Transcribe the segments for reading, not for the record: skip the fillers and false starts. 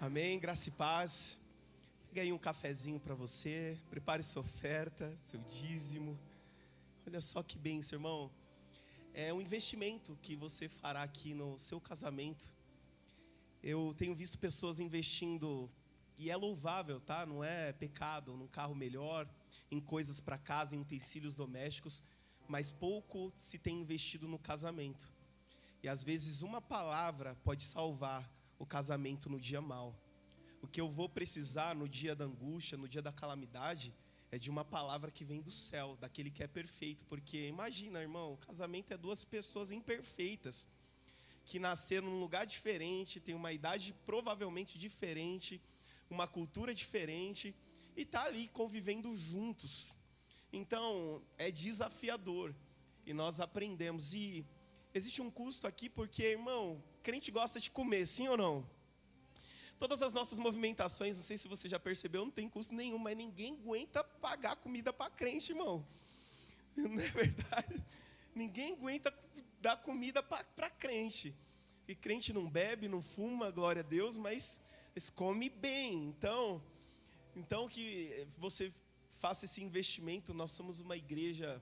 Amém, graça e paz. Pegue aí um cafezinho para você, prepare sua oferta, seu dízimo. Olha só que bênção, irmão. É um investimento que você fará aqui no seu casamento. Eu tenho visto pessoas investindo, e é louvável, tá? Não é pecado, num carro melhor, em coisas para casa, em utensílios domésticos, mas pouco se tem investido no casamento. E às vezes uma palavra pode salvar o casamento no dia mau. O que eu vou precisar no dia da angústia, no dia da calamidade, é de uma palavra que vem do céu, daquele que é perfeito. Porque imagina, irmão, o casamento é duas pessoas imperfeitas, que nasceram num lugar diferente, têm uma idade provavelmente diferente, uma cultura diferente, e está ali convivendo juntos. Então, é desafiador, e nós aprendemos. E existe um custo aqui porque, irmão, crente gosta de comer, sim ou não? Todas as nossas movimentações, não sei se você já percebeu, não tem custo nenhum, mas ninguém aguenta pagar comida para crente, irmão. Não é verdade? Ninguém aguenta dar comida para crente. E crente não bebe, não fuma, glória a Deus, mas come bem. Então que você faça esse investimento. Nós somos uma igreja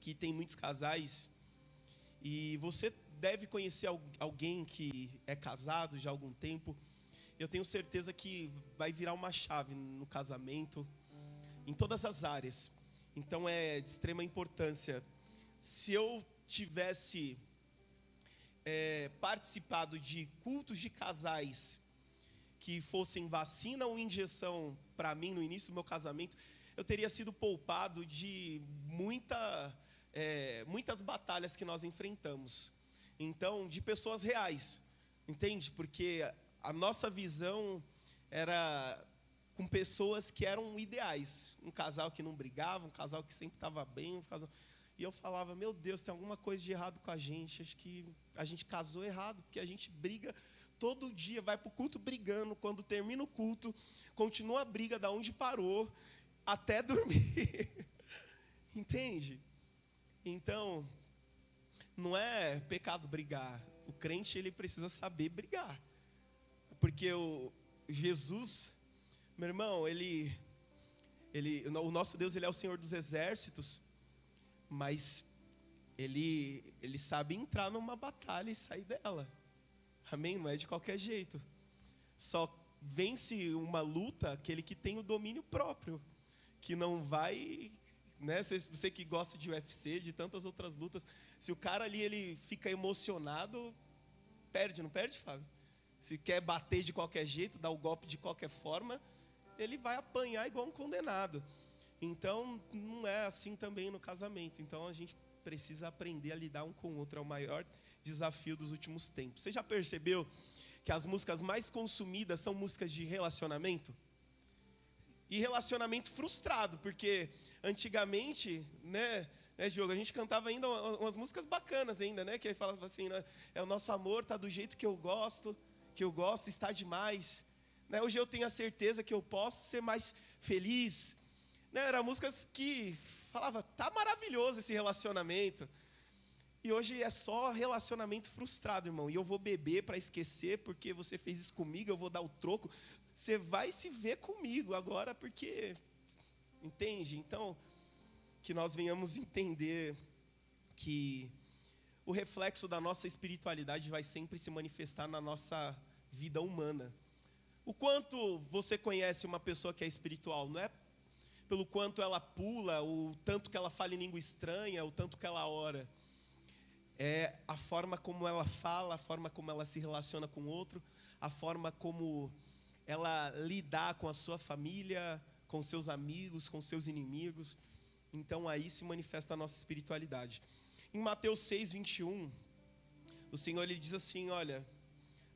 que tem muitos casais. E você deve conhecer alguém que é casado já há algum tempo. Eu tenho certeza que vai virar uma chave no casamento, em todas as áreas. Então é de extrema importância. Se eu tivesse participado de cultos de casais que fossem vacina ou injeção para mim no início do meu casamento, eu teria sido poupado de muitas batalhas que nós enfrentamos. Então, de pessoas reais, entende? Porque a nossa visão era com pessoas que eram ideais. Um casal que não brigava, um casal que sempre estava bem. E eu falava, meu Deus, tem alguma coisa de errado com a gente. Acho que a gente casou errado, porque a gente briga todo dia, vai para o culto brigando. Quando termina o culto, continua a briga da onde parou, até dormir. Entende? Então, não é pecado brigar. O crente, ele precisa saber brigar. Porque o Jesus, meu irmão, o nosso Deus, ele é o Senhor dos exércitos, mas ele sabe entrar numa batalha e sair dela. Amém? Não é de qualquer jeito. Só vence uma luta aquele que tem o domínio próprio, que não vai, né? Você que gosta de UFC, de tantas outras lutas, se o cara ali ele fica emocionado, perde, não perde, Fábio? Se quer bater de qualquer jeito, dar o golpe de qualquer forma, ele vai apanhar igual um condenado. Então, não é assim também no casamento. Então, a gente precisa aprender a lidar um com o outro. É o maior desafio dos últimos tempos. Você já percebeu que as músicas mais consumidas são músicas de relacionamento? E relacionamento frustrado, porque antigamente, né, Diogo, a gente cantava ainda umas músicas bacanas ainda, né? Que falava assim, né, o nosso amor tá do jeito que eu gosto, está demais. Né? Hoje eu tenho a certeza que eu posso ser mais feliz. Né? Eram músicas que falavam, tá maravilhoso esse relacionamento. E hoje é só relacionamento frustrado, irmão. E eu vou beber para esquecer, porque você fez isso comigo, eu vou dar o troco. Você vai se ver comigo agora, porque... Entende? Então, que nós venhamos entender que o reflexo da nossa espiritualidade vai sempre se manifestar na nossa vida humana. O quanto você conhece uma pessoa que é espiritual, não é pelo quanto ela pula, o tanto que ela fala em língua estranha, o tanto que ela ora. É a forma como ela fala, a forma como ela se relaciona com o outro, a forma como ela lidar com a sua família, com seus amigos, com seus inimigos. Então aí se manifesta a nossa espiritualidade. Em Mateus 6, 21, o Senhor ele diz assim, olha,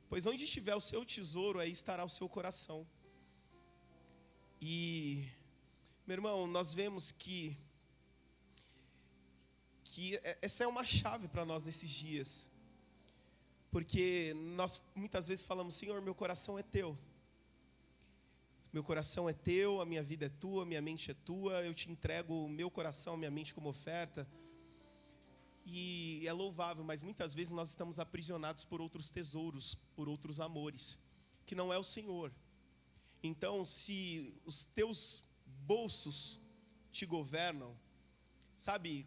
pois onde estiver o seu tesouro, aí estará o seu coração. E, meu irmão, nós vemos que essa é uma chave para nós nesses dias. Porque nós muitas vezes falamos, Senhor, meu coração é teu. Meu coração é teu, a minha vida é tua, minha mente é tua. Eu te entrego o meu coração, a minha mente como oferta. E é louvável, mas muitas vezes nós estamos aprisionados por outros tesouros, por outros amores. que não é o Senhor. Então, se os teus bolsos te governam, sabe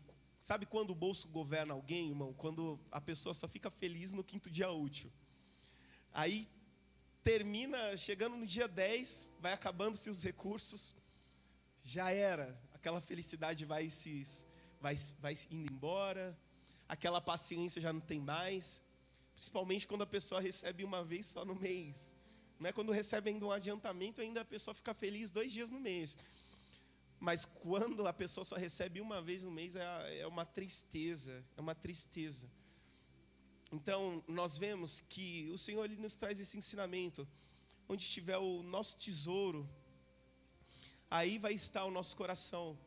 quando o bolso governa alguém, irmão? Quando a pessoa só fica feliz no 5º dia útil. Aí termina, chegando no dia 10, vai acabando-se os recursos, já era, aquela felicidade vai indo embora, aquela paciência já não tem mais, principalmente quando a pessoa recebe uma vez só no mês. Não é quando recebe ainda um adiantamento, ainda a pessoa fica feliz 2 dias no mês. Mas quando a pessoa só recebe uma vez no mês, é uma tristeza, Então, nós vemos que o Senhor ele nos traz esse ensinamento. Onde estiver o nosso tesouro, aí vai estar o nosso coração.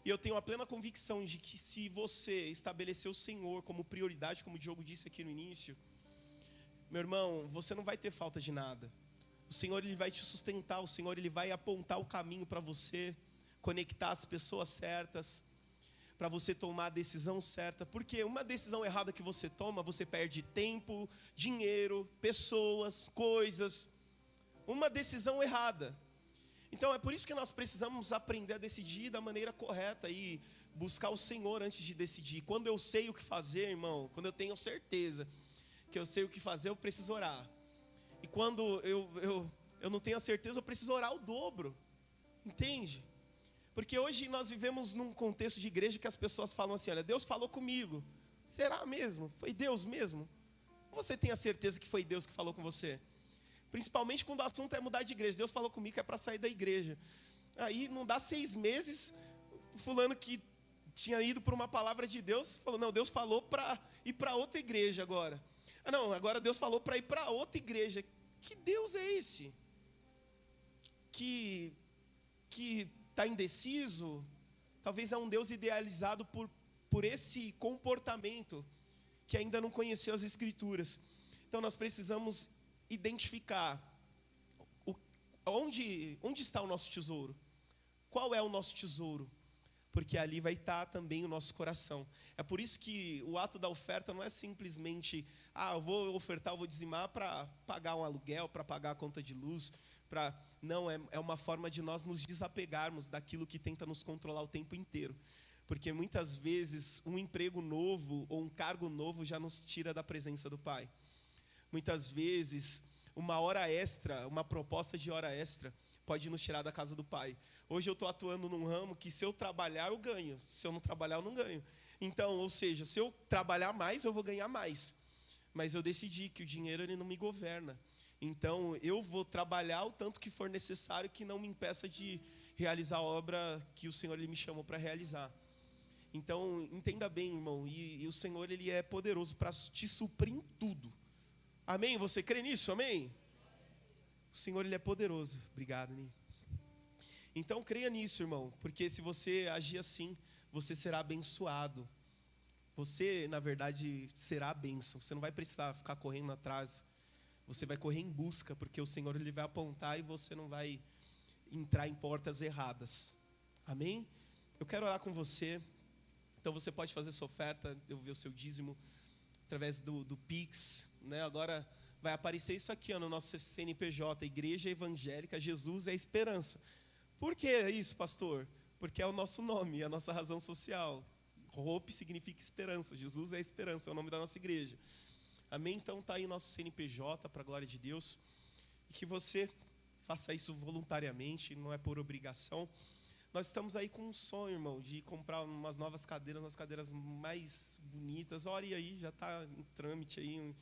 E eu tenho a plena convicção de que se você estabelecer o Senhor como prioridade, como o Diogo disse aqui no início, meu irmão, você não vai ter falta de nada. O Senhor ele vai te sustentar, o Senhor ele vai apontar o caminho para você, conectar as pessoas certas, para você tomar a decisão certa. Porque uma decisão errada que você toma, você perde tempo, dinheiro, pessoas, coisas. Uma decisão errada. Então é por isso que nós precisamos aprender a decidir da maneira correta e buscar o Senhor antes de decidir. Quando eu sei o que fazer, irmão, quando eu tenho certeza que eu sei o que fazer, eu preciso orar. E quando eu não tenho a certeza, eu preciso orar o dobro. Entende? Porque hoje nós vivemos num contexto de igreja que as pessoas falam assim, olha, Deus falou comigo. Será mesmo? Foi Deus mesmo? Você tem a certeza que foi Deus que falou com você? Principalmente quando o assunto é mudar de igreja. Deus falou comigo que é para sair da igreja. Aí não dá 6 meses, fulano que tinha ido por uma palavra de Deus, falou, não, Deus falou para ir para outra igreja agora. Ah não, agora Deus falou para ir para outra igreja. Que Deus é esse? Que está indeciso? Talvez é um Deus idealizado por esse comportamento, que ainda não conheceu as Escrituras. Então nós precisamos identificar onde está o nosso tesouro. Qual é o nosso tesouro? Porque ali vai estar também o nosso coração. É por isso que o ato da oferta não é simplesmente, eu vou ofertar, eu vou dizimar para pagar um aluguel, para pagar a conta de luz, não, é uma forma de nós nos desapegarmos daquilo que tenta nos controlar o tempo inteiro. Porque muitas vezes um emprego novo ou um cargo novo já nos tira da presença do Pai. Muitas vezes uma hora extra, uma proposta de hora extra pode nos tirar da casa do Pai. Hoje eu estou atuando num ramo que se eu trabalhar eu ganho, se eu não trabalhar eu não ganho. Então, ou seja, se eu trabalhar mais eu vou ganhar mais. Mas eu decidi que o dinheiro ele não me governa. Então eu vou trabalhar o tanto que for necessário, que não me impeça de realizar a obra que o Senhor ele me chamou para realizar. Então entenda bem, irmão, e o Senhor ele é poderoso para te suprir em tudo. Amém? Você crê nisso? Amém? O Senhor ele é poderoso. Obrigado, Ney. Então creia nisso, irmão, porque se você agir assim, você será abençoado. Você, na verdade, será a bênção. Você não vai precisar ficar correndo atrás. Você vai correr em busca, porque o Senhor ele vai apontar e você não vai entrar em portas erradas. Amém? Eu quero orar com você. Então você pode fazer sua oferta, devolver o seu dízimo através do Pix, né? Agora vai aparecer isso aqui no nosso CNPJ, Igreja Evangélica Jesus é a Esperança. Por que isso, pastor? Porque é o nosso nome, é a nossa razão social. Hope significa esperança, Jesus é a esperança, é o nome da nossa igreja. Amém? Então está aí o nosso CNPJ, para a glória de Deus. E que você faça isso voluntariamente, não é por obrigação. Nós estamos aí com um sonho, irmão, de comprar umas novas cadeiras, umas cadeiras mais bonitas. Ore aí, já está em trâmite aí,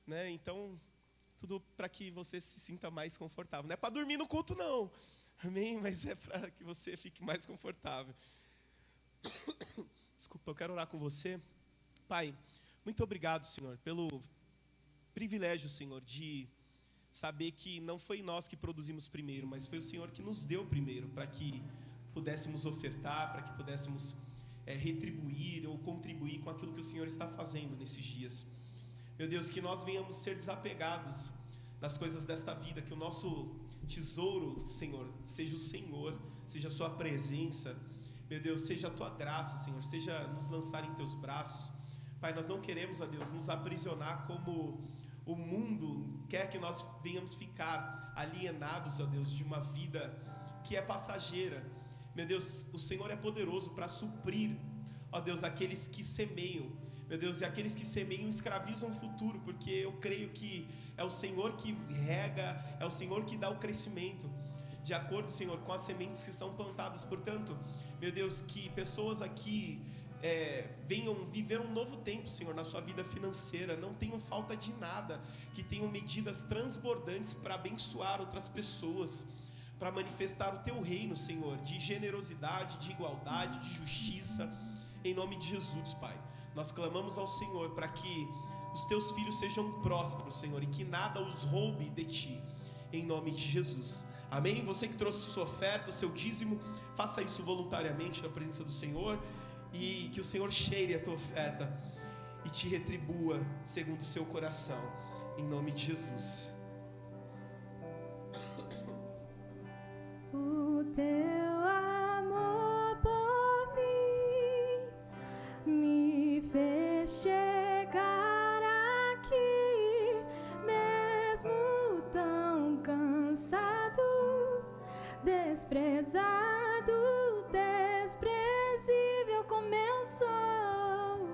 né? Então, tudo para que você se sinta mais confortável. Não é para dormir no culto, não. Amém? Mas é para que você fique mais confortável. Desculpa, eu quero orar com você. Pai, muito obrigado, Senhor, pelo privilégio, Senhor, de saber que não foi nós que produzimos primeiro, mas foi o Senhor que nos deu primeiro, para que pudéssemos ofertar, para que pudéssemos retribuir ou contribuir com aquilo que o Senhor está fazendo nesses dias. Meu Deus, que nós venhamos ser desapegados das coisas desta vida, que o nosso tesouro, Senhor, seja o Senhor, seja a sua presença, meu Deus, seja a tua graça, Senhor, seja nos lançar em teus braços. Pai, nós não queremos, ó Deus, nos aprisionar como o mundo quer que nós venhamos ficar alienados, ó Deus, de uma vida que é passageira. Meu Deus, o Senhor é poderoso para suprir, ó Deus, aqueles que semeiam. Meu Deus, e aqueles que semeiam escravizam o futuro, porque eu creio que é o Senhor que rega, é o Senhor que dá o crescimento, de acordo, Senhor, com as sementes que são plantadas. Portanto, meu Deus, que pessoas aqui venham viver um novo tempo, Senhor, na sua vida financeira, não tenham falta de nada, que tenham medidas transbordantes para abençoar outras pessoas, para manifestar o teu reino, Senhor, de generosidade, de igualdade, de justiça, em nome de Jesus, Pai. Nós clamamos ao Senhor para que os teus filhos sejam prósperos, Senhor, e que nada os roube de ti, em nome de Jesus. Amém? Você que trouxe sua oferta, seu dízimo, faça isso voluntariamente na presença do Senhor, e que o Senhor cheire a tua oferta e te retribua segundo o seu coração, em nome de Jesus. O teu amor por mim me fez chegar aqui, mesmo tão cansado, desprezado, desprezível como eu sou,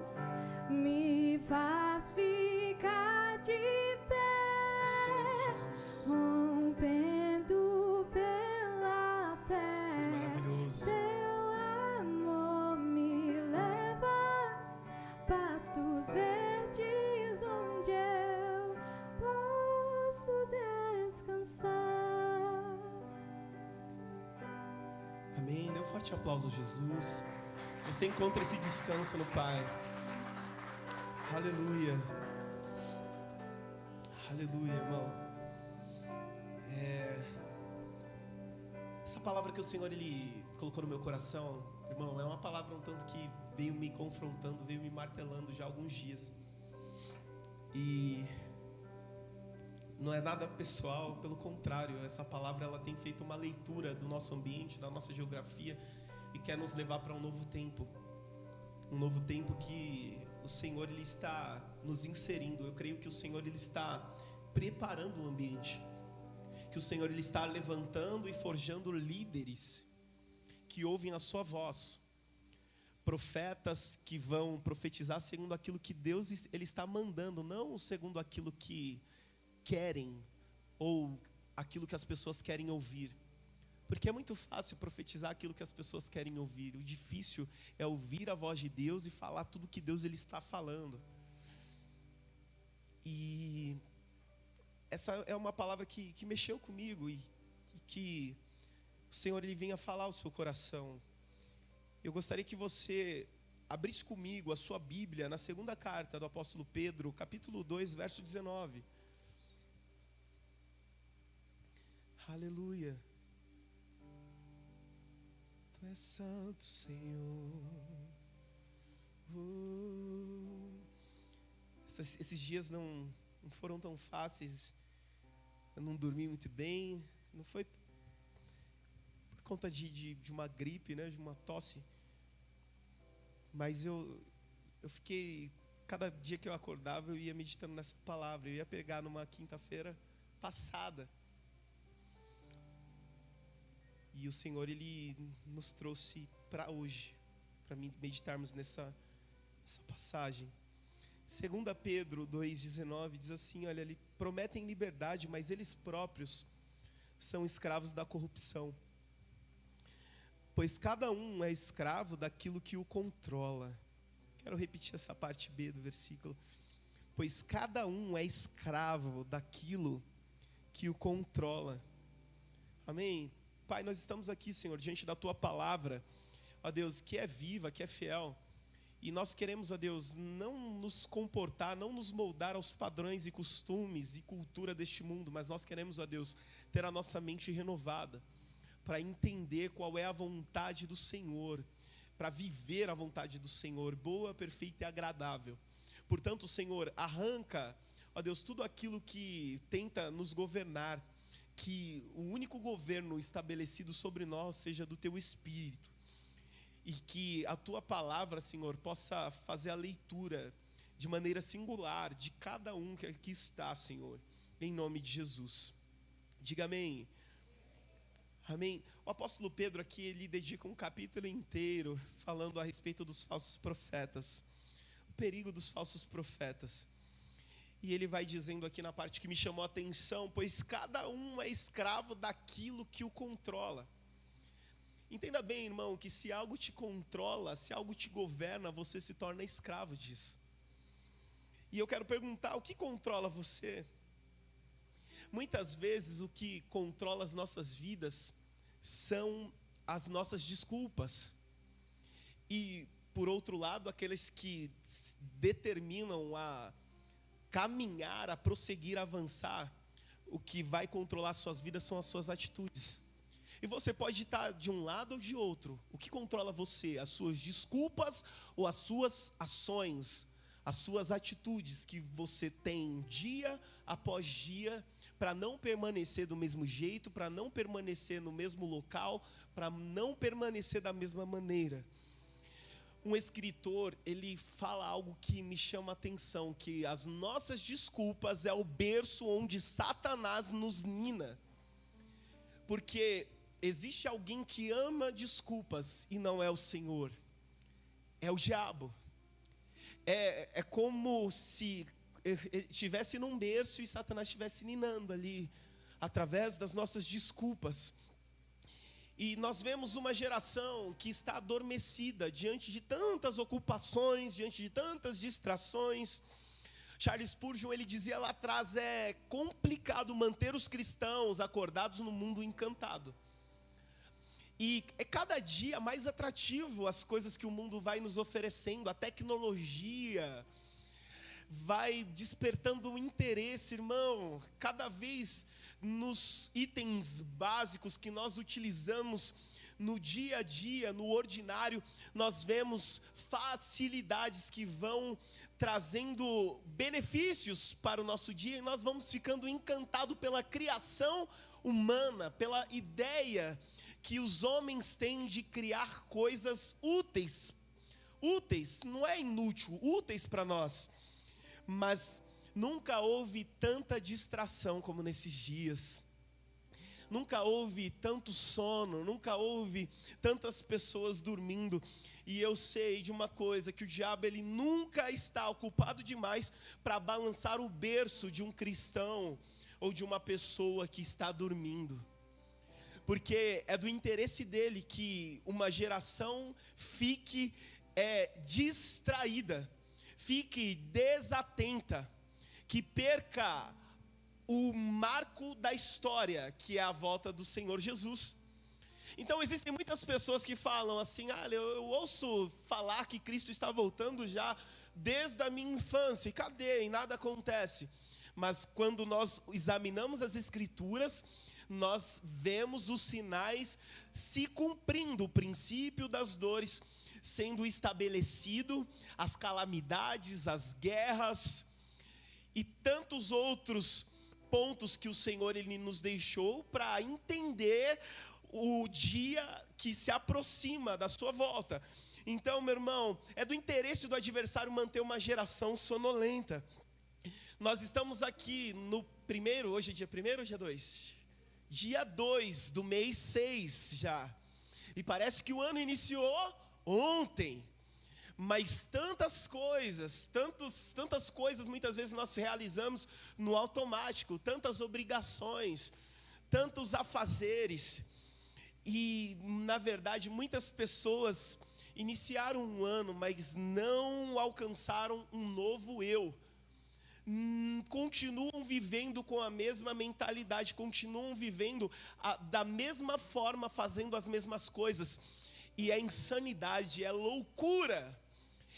me faz ficar de pé, Santo Jesus, rompendo pela fé. és maravilhoso. Teu amor me leva pastos verdes onde eu posso descansar. Amém. Dê um forte aplauso a Jesus. Você encontra esse descanso no Pai. Aleluia. Aleluia, irmão. Essa palavra que o Senhor Ele colocou no meu coração, irmão, é uma palavra um tanto que veio me confrontando, veio me martelando já há alguns dias. E não é nada pessoal, pelo contrário, essa palavra ela tem feito uma leitura do nosso ambiente, da nossa geografia, e quer nos levar para um novo tempo que o Senhor Ele está nos inserindo. Eu creio que o Senhor Ele está preparando o ambiente, que o Senhor Ele está levantando e forjando líderes que ouvem a sua voz, profetas que vão profetizar segundo aquilo que Deus Ele está mandando, não segundo aquilo que querem ou aquilo que as pessoas querem ouvir, porque é muito fácil profetizar aquilo que as pessoas querem ouvir. O difícil é ouvir a voz de Deus e falar tudo que Deus Ele está falando. E essa é uma palavra que mexeu comigo e que o Senhor Ele venha falar ao seu coração. Eu gostaria que você abrisse comigo a sua Bíblia na segunda carta do apóstolo Pedro, capítulo 2, verso 19. Aleluia. Tu és santo, Senhor. Esses dias não foram tão fáceis. Eu não dormi muito bem. Não foi por conta de uma gripe, né, de uma tosse. Mas eu fiquei, cada dia que eu acordava, eu ia meditando nessa palavra. Eu ia pegar numa quinta-feira passada. E o Senhor, Ele nos trouxe para hoje, para meditarmos nessa passagem. 2 Pedro 2,19 diz assim, olha, Ele prometem liberdade, mas eles próprios são escravos da corrupção. Pois cada um é escravo daquilo que o controla. Quero repetir essa parte B do versículo. Pois cada um é escravo daquilo que o controla. Amém? Pai, nós estamos aqui, Senhor, diante da Tua palavra, ó Deus, que é viva, que é fiel. E nós queremos, ó Deus, não nos comportar, não nos moldar aos padrões e costumes e cultura deste mundo, mas nós queremos, ó Deus, ter a nossa mente renovada, para entender qual é a vontade do Senhor, para viver a vontade do Senhor, boa, perfeita e agradável. Portanto, Senhor, arranca, ó Deus, tudo aquilo que tenta nos governar, que o único governo estabelecido sobre nós seja do Teu Espírito, e que a Tua palavra, Senhor, possa fazer a leitura de maneira singular de cada um que aqui está, Senhor, em nome de Jesus. Diga amém. Amém. O apóstolo Pedro aqui, ele dedica um capítulo inteiro falando a respeito dos falsos profetas, o perigo dos falsos profetas. E ele vai dizendo aqui na parte que me chamou a atenção, pois cada um é escravo daquilo que o controla. Entenda bem, irmão, que se algo te controla, se algo te governa, você se torna escravo disso. E eu quero perguntar, o que controla você? Muitas vezes o que controla as nossas vidas são as nossas desculpas. E, por outro lado, aqueles que determinam a caminhar, a prosseguir, a avançar, o que vai controlar suas vidas são as suas atitudes. E você pode estar de um lado ou de outro. O que controla você? As suas desculpas ou as suas ações? As suas atitudes que você tem dia após dia para não permanecer do mesmo jeito, para não permanecer no mesmo local, para não permanecer da mesma maneira. Um escritor, ele fala algo que me chama a atenção, que as nossas desculpas é o berço onde Satanás nos nina. Porque existe alguém que ama desculpas e não é o Senhor, é o diabo. É como se estivesse num berço e Satanás estivesse ninando ali, através das nossas desculpas. E nós vemos uma geração que está adormecida diante de tantas ocupações, diante de tantas distrações. Charles Spurgeon, ele dizia lá atrás, é complicado manter os cristãos acordados no mundo encantado. E é cada dia mais atrativo as coisas que o mundo vai nos oferecendo, a tecnologia vai despertando um interesse, irmão, cada vez nos itens básicos que nós utilizamos no dia a dia, no ordinário, nós vemos facilidades que vão trazendo benefícios para o nosso dia, e nós vamos ficando encantados pela criação humana, pela ideia que os homens têm de criar coisas úteis, não é inútil, úteis para nós, mas nunca houve tanta distração como nesses dias, nunca houve tanto sono, nunca houve tantas pessoas dormindo. E eu sei de uma coisa, que o diabo ele nunca está ocupado demais para balançar o berço de um cristão ou de uma pessoa que está dormindo. Porque é do interesse dele que uma geração fique distraída, fique desatenta, que perca o marco da história, que é a volta do Senhor Jesus. Então existem muitas pessoas que falam assim, eu ouço falar que Cristo está voltando já desde a minha infância, e cadê? E nada acontece. Mas quando nós examinamos as Escrituras, nós vemos os sinais se cumprindo, o princípio das dores sendo estabelecido, as calamidades, as guerras e tantos outros pontos que o Senhor ele nos deixou para entender o dia que se aproxima da sua volta. Então, meu irmão, é do interesse do adversário manter uma geração sonolenta. Nós estamos aqui no primeiro, hoje é dia 1º ou dia 2? Dia 2 do mês 6 já. E parece que o ano iniciou ontem. Mas tantas coisas muitas vezes nós realizamos no automático, tantas obrigações, tantos afazeres. E, na verdade, muitas pessoas iniciaram um ano, mas não alcançaram um novo eu. Continuam vivendo com a mesma mentalidade, continuam vivendo da mesma forma, fazendo as mesmas coisas. E é insanidade, é loucura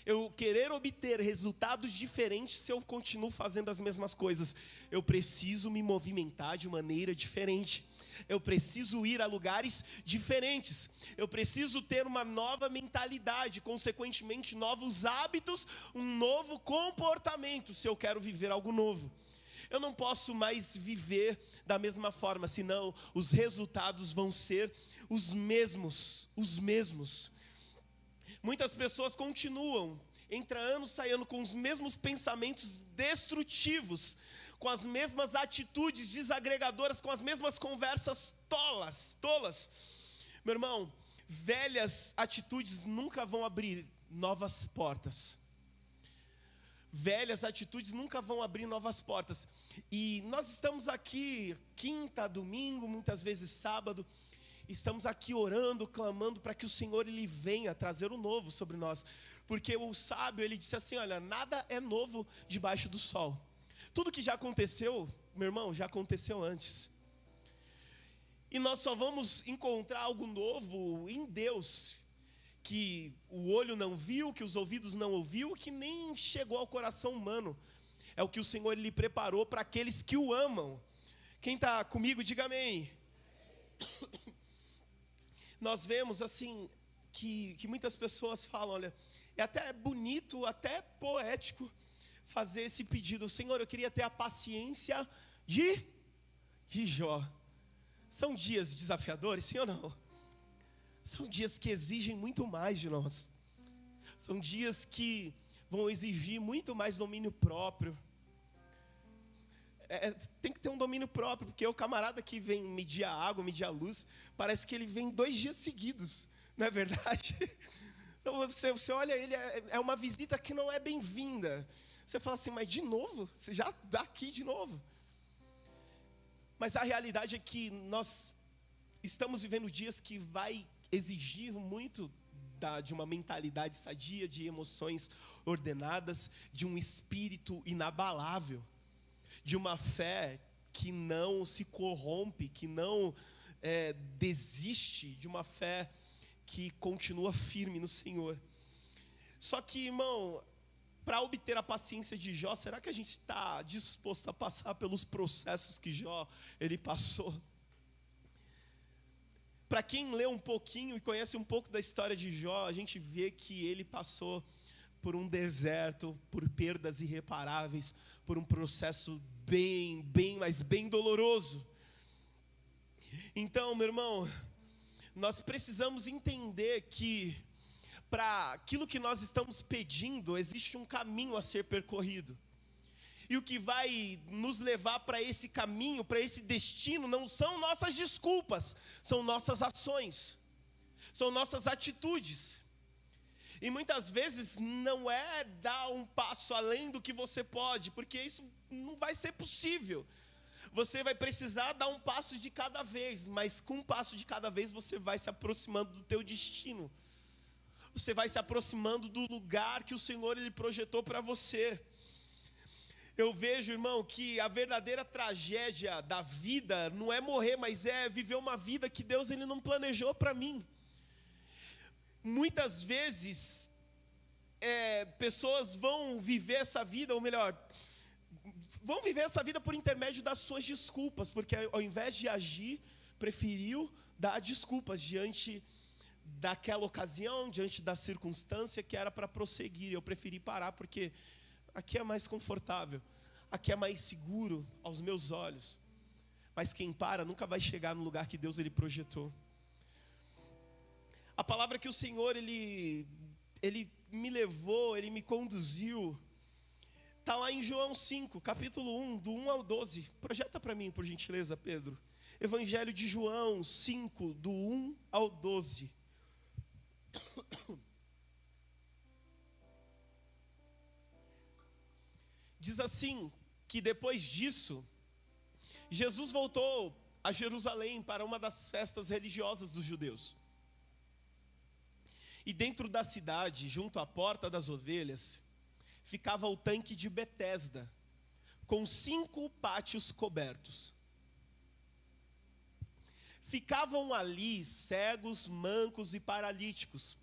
eu querer obter resultados diferentes se eu continuo fazendo as mesmas coisas. Eu preciso me movimentar de maneira diferente. Eu preciso ir a lugares diferentes. Eu preciso ter uma nova mentalidade, consequentemente novos hábitos, um novo comportamento, se eu quero viver algo novo. Eu não posso mais viver da mesma forma, senão os resultados vão ser os mesmos. Muitas pessoas continuam, entra ano, sai ano, com os mesmos pensamentos destrutivos, com as mesmas atitudes desagregadoras, com as mesmas conversas tolas. Meu irmão, velhas atitudes nunca vão abrir novas portas. Velhas atitudes nunca vão abrir novas portas. E nós estamos aqui, quinta, domingo, muitas vezes sábado, estamos aqui orando, clamando para que o Senhor ele venha trazer o novo sobre nós. Porque o sábio, ele disse assim, olha, nada é novo debaixo do sol. Tudo que já aconteceu, meu irmão, já aconteceu antes. E nós só vamos encontrar algo novo em Deus, que o olho não viu, que os ouvidos não ouviu, que nem chegou ao coração humano. É o que o Senhor ele preparou para aqueles que o amam. Quem está comigo, diga amém. Nós vemos assim, que muitas pessoas falam, olha, é até bonito, até poético, fazer esse pedido. Senhor, eu queria ter a paciência de Jó. São dias desafiadores, sim ou não? São dias que exigem muito mais de nós. São dias que vão exigir muito mais domínio próprio. Tem que ter um domínio próprio, porque o camarada que vem medir a água, medir a luz, parece que ele vem 2 dias seguidos, não é verdade? Então você olha ele, é uma visita que não é bem-vinda. Você fala assim, mas de novo? Você já dá aqui de novo? Mas a realidade é que nós estamos vivendo dias que vai exigir muito de uma mentalidade sadia, de emoções ordenadas, de um espírito inabalável, de uma fé que não se corrompe, que não desiste, de uma fé que continua firme no Senhor. Só que, irmão, para obter a paciência de Jó, será que a gente está disposto a passar pelos processos que Jó ele passou? Para quem lê um pouquinho e conhece um pouco da história de Jó, a gente vê que ele passou por um deserto, por perdas irreparáveis, por um processo mas bem doloroso. Então, meu irmão, nós precisamos entender que para aquilo que nós estamos pedindo, existe um caminho a ser percorrido. E o que vai nos levar para esse caminho, para esse destino, não são nossas desculpas, são nossas ações, são nossas atitudes. E muitas vezes não é dar um passo além do que você pode, porque isso não vai ser possível. Você vai precisar dar um passo de cada vez, mas com um passo de cada vez você vai se aproximando do teu destino. Você vai se aproximando do lugar que o Senhor ele projetou para você. Eu vejo, irmão, que a verdadeira tragédia da vida não é morrer, mas é viver uma vida que Deus ele não planejou para mim. Muitas vezes, pessoas vão viver essa vida, ou melhor, vão viver essa vida por intermédio das suas desculpas, porque ao invés de agir, preferiu dar desculpas diante daquela ocasião, diante da circunstância que era para prosseguir. Eu preferi parar porque aqui é mais confortável, aqui é mais seguro aos meus olhos. Mas quem para nunca vai chegar no lugar que Deus ele projetou. A palavra que o Senhor ele me levou, ele me conduziu, está lá em João 5, capítulo 1, do 1 ao 12. Projeta para mim, por gentileza, Pedro. Evangelho de João 5, do 1 ao 12. Diz assim, que depois disso, Jesus voltou a Jerusalém para uma das festas religiosas dos judeus. E dentro da cidade, junto à porta das ovelhas, ficava o tanque de Betesda, com 5 pátios cobertos. Ficavam ali cegos, mancos e paralíticos,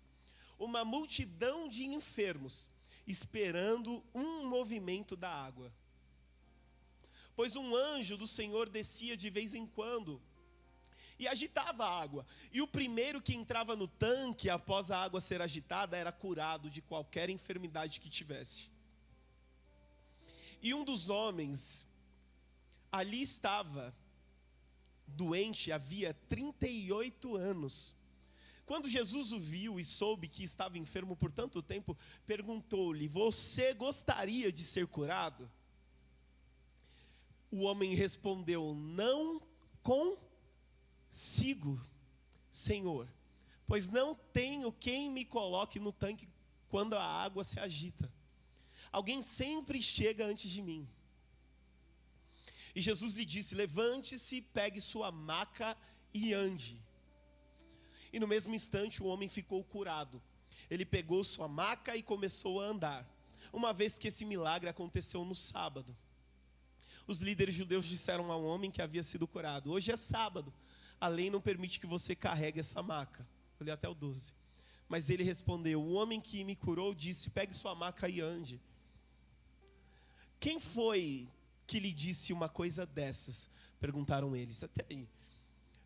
uma multidão de enfermos, esperando um movimento da água. Pois um anjo do Senhor descia de vez em quando e agitava a água. E o primeiro que entrava no tanque, após a água ser agitada, era curado de qualquer enfermidade que tivesse. E um dos homens ali estava doente havia 38 anos. Quando Jesus o viu e soube que estava enfermo por tanto tempo, perguntou-lhe: você gostaria de ser curado? O homem respondeu: não consigo, Senhor, pois não tenho quem me coloque no tanque quando a água se agita. Alguém sempre chega antes de mim. E Jesus lhe disse: levante-se, pegue sua maca e ande. E no mesmo instante o homem ficou curado. Ele pegou sua maca e começou a andar, uma vez que esse milagre aconteceu no sábado. Os líderes judeus disseram ao homem que havia sido curado: hoje é sábado, a lei não permite que você carregue essa maca. Vou ler até o 12. Mas ele respondeu: o homem que me curou disse: pegue sua maca e ande. Quem foi que lhe disse uma coisa dessas? Perguntaram eles. Até aí.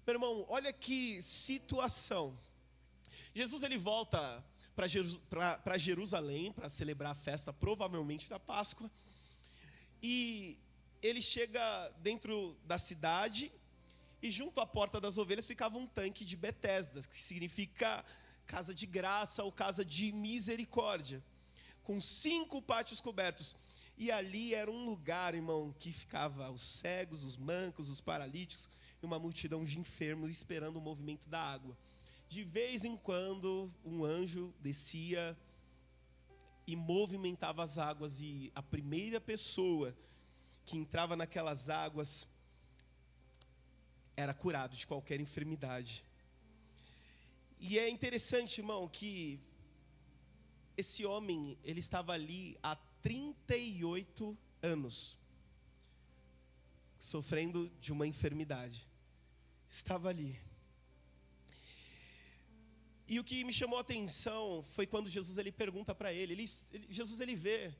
Meu irmão, olha que situação. Jesus ele volta para Jerusalém para celebrar a festa, provavelmente da Páscoa. E ele chega dentro da cidade e junto à porta das ovelhas ficava um tanque de Betesda, que significa casa de graça ou casa de misericórdia, com 5 pátios cobertos. E ali era um lugar, irmão, que ficava os cegos, os mancos, os paralíticos e uma multidão de enfermos esperando o movimento da água. De vez em quando um anjo descia e movimentava as águas, e a primeira pessoa que entrava naquelas águas era curado de qualquer enfermidade. E é interessante, irmão, que esse homem, ele estava ali há 38 anos, sofrendo de uma enfermidade. Estava ali. E o que me chamou a atenção foi quando Jesus ele pergunta para ele. Jesus ele vê,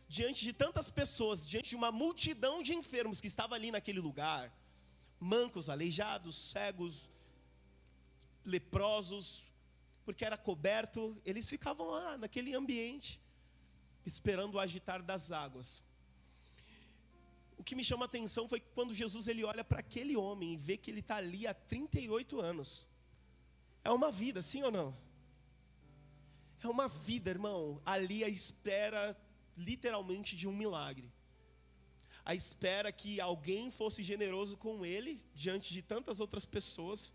diante de tantas pessoas, diante de uma multidão de enfermos que estava ali naquele lugar, mancos, aleijados, cegos, leprosos, porque era coberto, eles ficavam lá naquele ambiente, esperando o agitar das águas. O que me chama a atenção foi quando Jesus ele olha para aquele homem e vê que ele está ali há 38 anos. É uma vida, sim ou não? É uma vida, irmão, ali à espera, literalmente, de um milagre. À espera que alguém fosse generoso com ele, diante de tantas outras pessoas,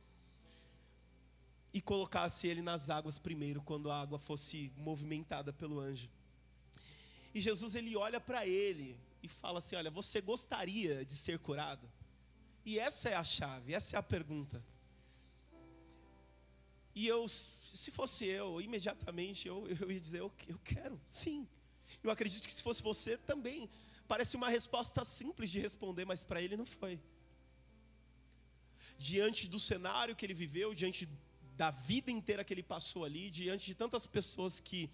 e colocasse ele nas águas primeiro, quando a água fosse movimentada pelo anjo. E Jesus ele olha para ele e fala assim: olha, você gostaria de ser curado? E essa é a chave, essa é a pergunta. E eu, se fosse eu, imediatamente eu ia dizer: eu quero, sim. Eu acredito que se fosse você também. Parece uma resposta simples de responder, mas para ele não foi. Diante do cenário que ele viveu, diante da vida inteira que ele passou ali, diante de tantas pessoas que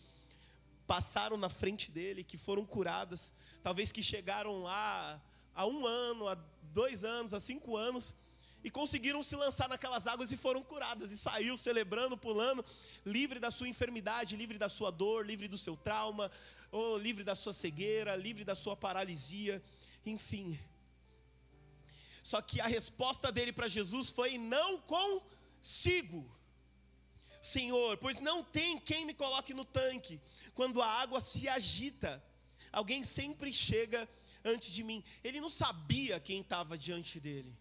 passaram na frente dele, que foram curadas, talvez que chegaram lá há 1 ano, há 2 anos, há 5 anos, e conseguiram se lançar naquelas águas e foram curadas, e saiu celebrando, pulando, livre da sua enfermidade, livre da sua dor, livre do seu trauma, ou livre da sua cegueira, livre da sua paralisia, enfim. Só que a resposta dele para Jesus foi: não consigo, Senhor, pois não tem quem me coloque no tanque quando a água se agita. Alguém sempre chega antes de mim. Ele não sabia quem estava diante dele.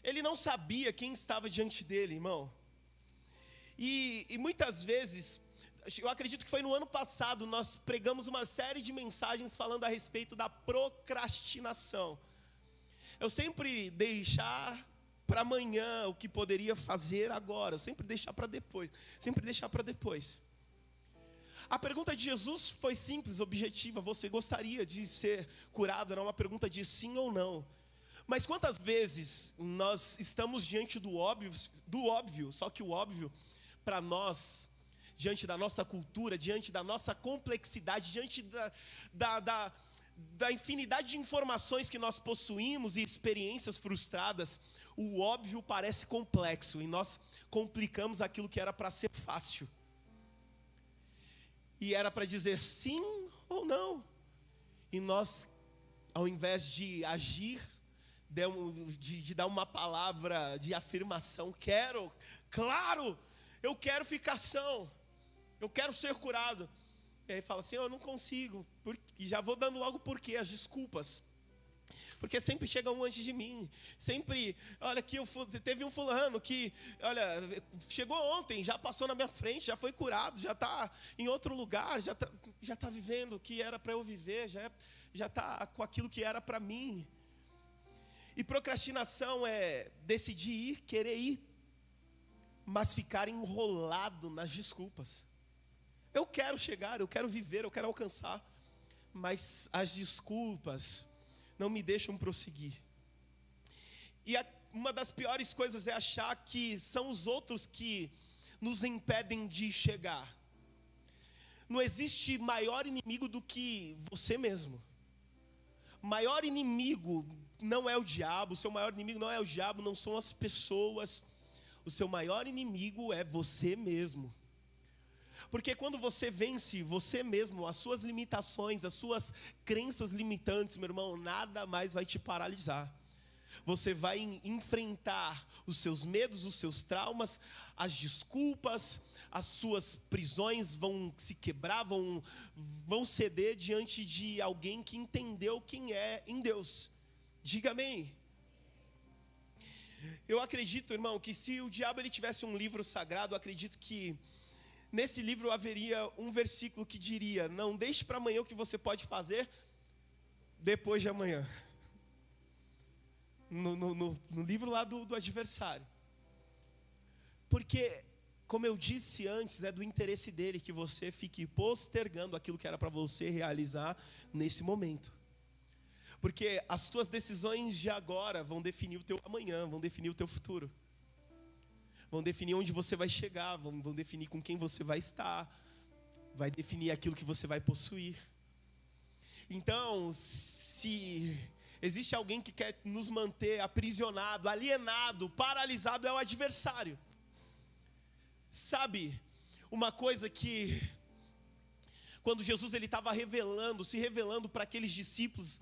Ele não sabia quem estava diante dele, irmão. E muitas vezes, eu acredito que foi no ano passado, nós pregamos uma série de mensagens falando a respeito da procrastinação. Eu sempre deixar para amanhã o que poderia fazer agora, eu sempre deixar para depois, A pergunta de Jesus foi simples, objetiva: você gostaria de ser curado? Era uma pergunta de sim ou não. Mas quantas vezes nós estamos diante do óbvio, só que o óbvio para nós, diante da nossa cultura, diante da nossa complexidade, diante da infinidade de informações que nós possuímos e experiências frustradas, o óbvio parece complexo e nós complicamos aquilo que era para ser fácil. E era para dizer sim ou não. E nós, ao invés de agir, de dar uma palavra de afirmação: claro, eu quero ficar são, eu quero ser curado. E aí fala assim: eu não consigo, e já vou dando logo porquê, as desculpas. Porque sempre chega um antes de mim. Sempre, olha aqui, teve um fulano que, olha, chegou ontem, já passou na minha frente, já foi curado, já está em outro lugar, já tá vivendo o que era para eu viver, já está com aquilo que era para mim. E procrastinação é decidir ir, querer ir, mas ficar enrolado nas desculpas. Eu quero chegar, eu quero viver, eu quero alcançar, mas as desculpas não me deixam prosseguir. E uma das piores coisas é achar que são os outros que nos impedem de chegar. Não existe maior inimigo do que você mesmo. Maior inimigo não é o diabo, o seu maior inimigo não é o diabo, não são as pessoas. O seu maior inimigo é você mesmo. Porque quando você vence você mesmo, as suas limitações, as suas crenças limitantes, meu irmão, nada mais vai te paralisar. Você vai enfrentar os seus medos, os seus traumas, as desculpas, as suas prisões vão se quebrar, vão ceder diante de alguém que entendeu quem é em Deus. Diga amém. Eu acredito, irmão, que se o diabo ele tivesse um livro sagrado, eu acredito que nesse livro haveria um versículo que diria: não deixe para amanhã o que você pode fazer depois de amanhã. No livro lá do adversário. Porque, como eu disse antes, é do interesse dele que você fique postergando aquilo que era para você realizar nesse momento. Porque as tuas decisões de agora vão definir o teu amanhã, vão definir o teu futuro. Vão definir onde você vai chegar, vão definir com quem você vai estar, vai definir aquilo que você vai possuir. Então, se existe alguém que quer nos manter aprisionado, alienado, paralisado, é o adversário. Sabe, uma coisa que, quando Jesus ele estava se revelando para aqueles discípulos,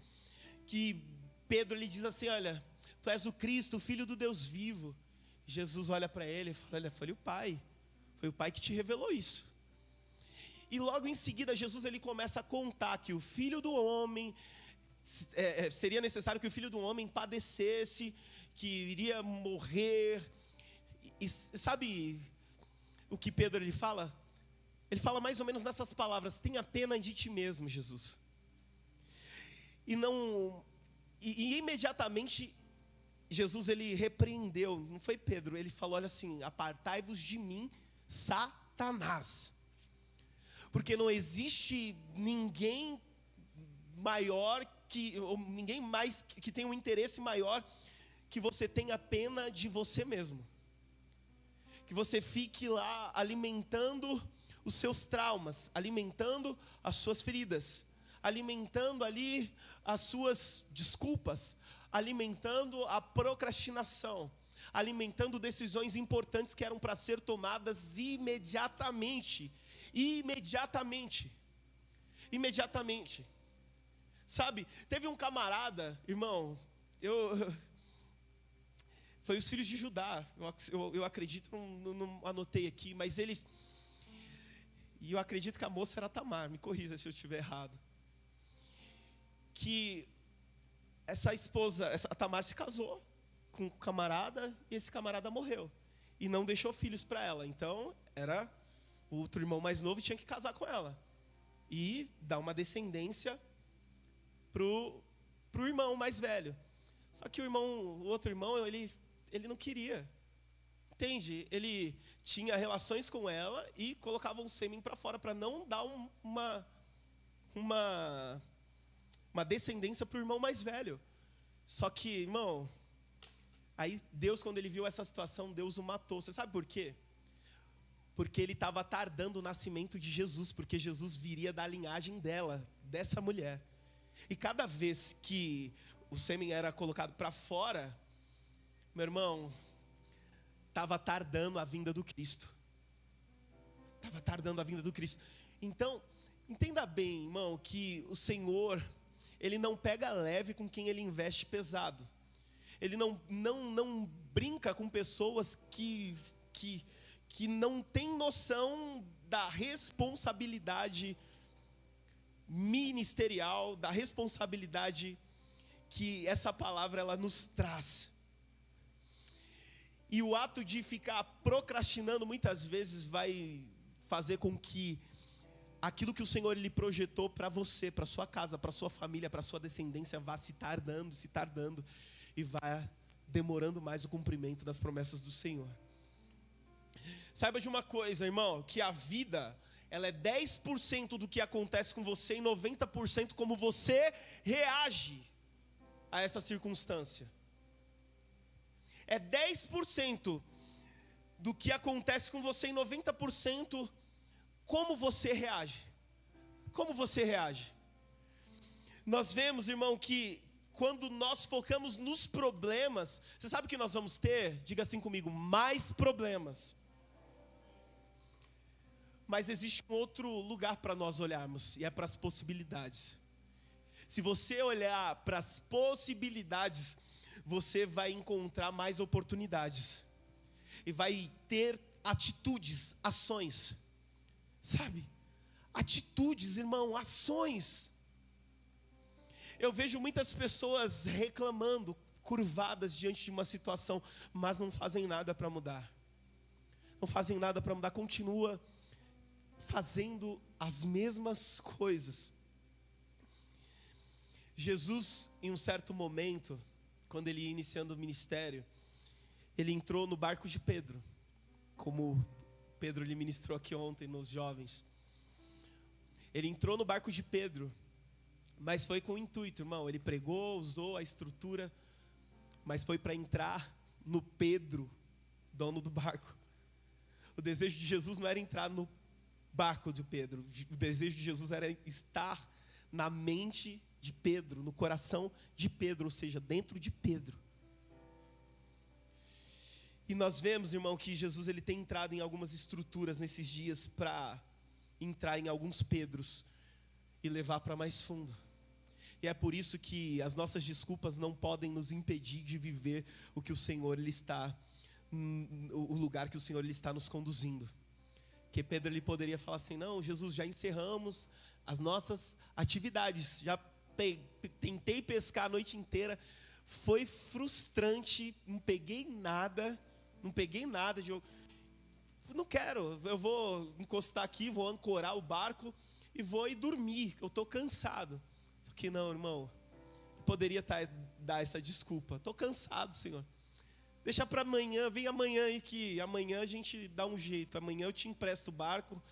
que Pedro ele diz assim: olha, tu és o Cristo, o Filho do Deus vivo. Jesus olha para ele e fala: olha, foi o Pai que te revelou isso. E logo em seguida Jesus ele começa a contar que o Filho do Homem, seria necessário que o Filho do Homem padecesse, que iria morrer. E sabe o que Pedro ele fala? Ele fala mais ou menos nessas palavras: tenha pena de ti mesmo, Jesus. E imediatamente Jesus ele repreendeu, não foi Pedro, ele falou, olha assim: apartai-vos de mim, Satanás. Porque não existe ninguém maior ninguém mais que tenha um interesse maior que você tenha pena de você mesmo. Que você fique lá alimentando os seus traumas, alimentando as suas feridas, alimentando ali as suas desculpas, alimentando a procrastinação, alimentando decisões importantes que eram para ser tomadas imediatamente. Sabe, teve um camarada, irmão, foi os filhos de Judá, eu acredito, não anotei aqui, mas eles, e eu acredito que a moça era Tamar, me corrija se eu estiver errado, que a Tamar se casou com um camarada, e esse camarada morreu, e não deixou filhos para ela, então o outro irmão mais novo tinha que casar com ela, e dar uma descendência pro irmão mais velho. Só que o outro irmão, ele não queria, entende? Ele tinha relações com ela e colocava um sêmen para fora para não dar uma descendência para o irmão mais velho. Só que, irmão, aí Deus, quando ele viu essa situação, Deus o matou. Você sabe por quê? Porque ele estava tardando o nascimento de Jesus, porque Jesus viria da linhagem dessa mulher. E cada vez que o sêmen era colocado para fora, meu irmão, estava tardando a vinda do Cristo. Então, entenda bem, irmão, que o Senhor, Ele não pega leve com quem Ele investe pesado. Ele não brinca com pessoas que não têm noção da responsabilidade ministerial, da responsabilidade que essa palavra ela nos traz. E o ato de ficar procrastinando muitas vezes vai fazer com que aquilo que o Senhor ele projetou para você, para sua casa, para sua família, para sua descendência vá se tardando e vá demorando mais o cumprimento das promessas do Senhor. Saiba de uma coisa, irmão, que a vida ela é 10% do que acontece com você e 90% como você reage a essa circunstância. É 10% do que acontece com você e 90% como você reage. Como você reage? Nós vemos, irmão, que quando nós focamos nos problemas, você sabe o que nós vamos ter? Diga assim comigo, mais problemas. Mas existe um outro lugar para nós olharmos, e é para as possibilidades. Se você olhar para as possibilidades, você vai encontrar mais oportunidades. E vai ter atitudes, ações. Sabe? Atitudes, irmão, ações. Eu vejo muitas pessoas reclamando, curvadas diante de uma situação, mas não fazem nada para mudar. Não fazem nada para mudar, continua fazendo as mesmas coisas. Jesus, em um certo momento, quando ele ia iniciando o ministério, ele entrou no barco de Pedro, como Pedro lhe ministrou aqui ontem nos jovens. Ele entrou no barco de Pedro, mas foi com intuito, irmão. Ele pregou, usou a estrutura, mas foi para entrar no Pedro, dono do barco. O desejo de Jesus não era entrar no barco de Pedro. O desejo de Jesus era estar na mente de Pedro, no coração de Pedro, ou seja, dentro de Pedro. E nós vemos, irmão, que Jesus ele tem entrado em algumas estruturas nesses dias para entrar em alguns Pedros e levar para mais fundo. E é por isso que as nossas desculpas não podem nos impedir de viver o que o Senhor ele está, o lugar que o Senhor ele está nos conduzindo. Porque Pedro ele poderia falar assim: não, Jesus, já encerramos as nossas atividades, já tentei pescar a noite inteira, foi frustrante, não peguei nada, não quero, eu vou encostar aqui, vou ancorar o barco e vou ir dormir, eu estou cansado. Só que não, irmão, eu poderia dar essa desculpa: estou cansado, Senhor, deixa para amanhã, vem amanhã aí que amanhã a gente dá um jeito, amanhã eu te empresto o barco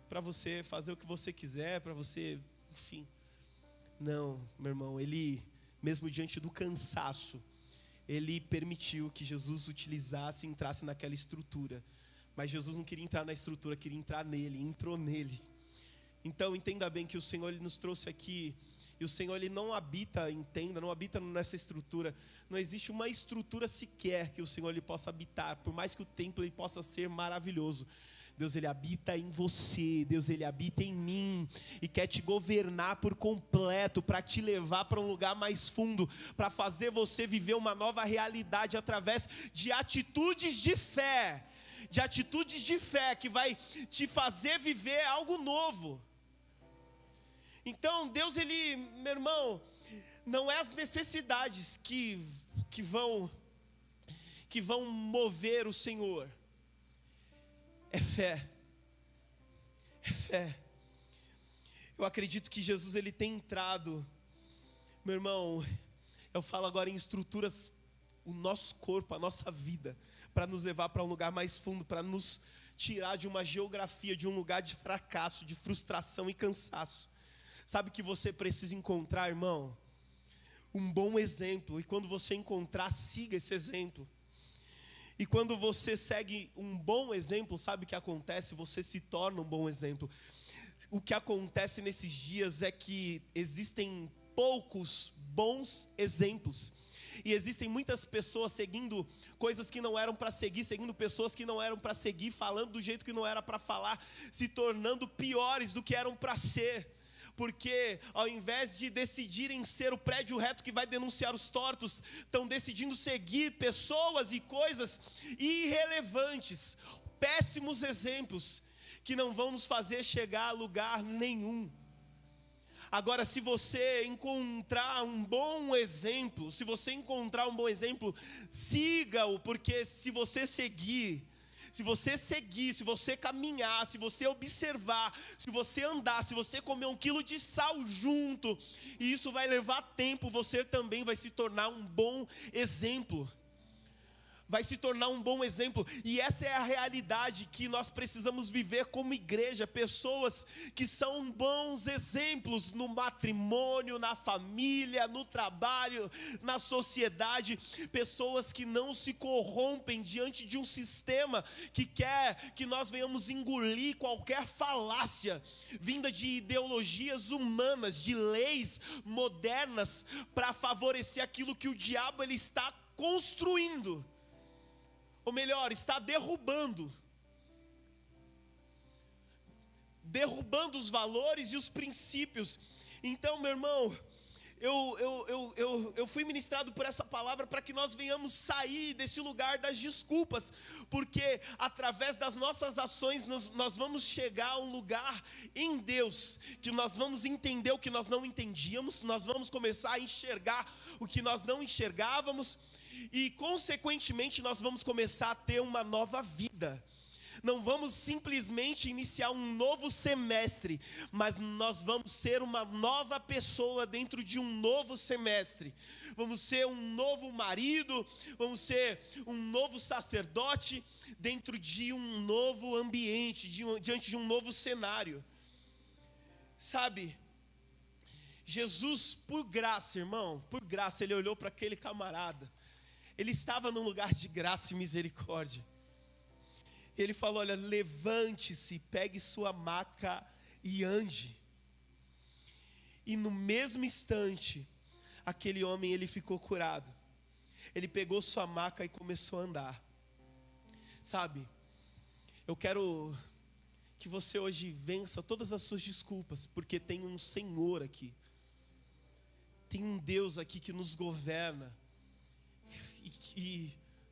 para você fazer o que você quiser, para você, enfim. Não, meu irmão, ele, mesmo diante do cansaço, ele permitiu que Jesus utilizasse e entrasse naquela estrutura. Mas Jesus não queria entrar na estrutura, queria entrar nele, entrou nele. Então entenda bem que o Senhor ele nos trouxe aqui, e o Senhor ele não habita, entenda, não habita nessa estrutura. Não existe uma estrutura sequer que o Senhor ele possa habitar, por mais que o templo ele possa ser maravilhoso. Deus ele habita em você, Deus ele habita em mim e quer te governar por completo, para te levar para um lugar mais fundo, para fazer você viver uma nova realidade através de atitudes de fé, que vai te fazer viver algo novo. Então Deus ele, meu irmão, não é as necessidades que vão mover o Senhor. É fé. Eu acredito que Jesus ele tem entrado, meu irmão, eu falo agora em estruturas, o nosso corpo, a nossa vida, para nos levar para um lugar mais fundo, para nos tirar de uma geografia, de um lugar de fracasso, de frustração e cansaço. Sabe que você precisa encontrar, irmão? Um bom exemplo, e quando você encontrar, siga esse exemplo. E quando você segue um bom exemplo, sabe o que acontece? Você se torna um bom exemplo. O que acontece nesses dias é que existem poucos bons exemplos. E existem muitas pessoas seguindo coisas que não eram para seguir, seguindo pessoas que não eram para seguir, falando do jeito que não era para falar, se tornando piores do que eram para ser. Porque ao invés de decidirem ser o prédio reto que vai denunciar os tortos, estão decidindo seguir pessoas e coisas irrelevantes, péssimos exemplos, que não vão nos fazer chegar a lugar nenhum. Agora, se você encontrar um bom exemplo, siga-o, porque se você seguir, se você caminhar, se você observar, se você andar, se você comer 1 quilo de sal junto, e isso vai levar tempo, você também vai se tornar um bom exemplo. E essa é a realidade que nós precisamos viver como igreja, pessoas que são bons exemplos no matrimônio, na família, no trabalho, na sociedade, pessoas que não se corrompem diante de um sistema que quer que nós venhamos engolir qualquer falácia, vinda de ideologias humanas, de leis modernas, para favorecer aquilo que o diabo ele está construindo. Ou melhor, está derrubando os valores e os princípios. Então, meu irmão, eu fui ministrado por essa palavra para que nós venhamos sair desse lugar das desculpas, porque através das nossas ações nós vamos chegar a um lugar em Deus, que nós vamos entender o que nós não entendíamos, nós vamos começar a enxergar o que nós não enxergávamos, e consequentemente nós vamos começar a ter uma nova vida. Não vamos simplesmente iniciar um novo semestre, mas nós vamos ser uma nova pessoa dentro de um novo semestre. Vamos ser um novo marido, vamos ser um novo sacerdote dentro de um novo ambiente, diante de um novo cenário. Sabe, Jesus, por graça, irmão, por graça, ele olhou para aquele camarada. Ele estava num lugar de graça e misericórdia. Ele falou: olha, levante-se, pegue sua maca e ande. E no mesmo instante, aquele homem ele ficou curado. Ele pegou sua maca e começou a andar. Sabe, eu quero que você hoje vença todas as suas desculpas, porque tem um Senhor aqui. Tem um Deus aqui que nos governa.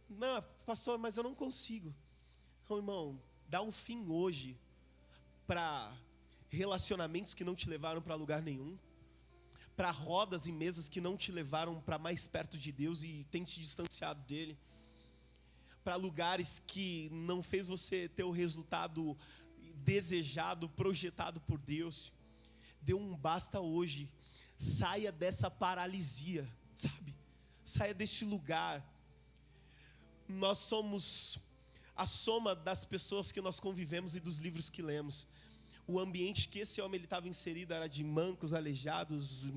Não, pastor, mas eu não consigo. Não, irmão, dá um fim hoje para relacionamentos que não te levaram para lugar nenhum, para rodas e mesas que não te levaram para mais perto de Deus e tem te distanciado dele, para lugares que não fez você ter o resultado desejado, projetado por Deus. Dê um basta hoje. Saia dessa paralisia, sabe? Saia deste lugar. Nós somos a soma das pessoas que nós convivemos e dos livros que lemos. O ambiente que esse homem estava inserido era de mancos, aleijados,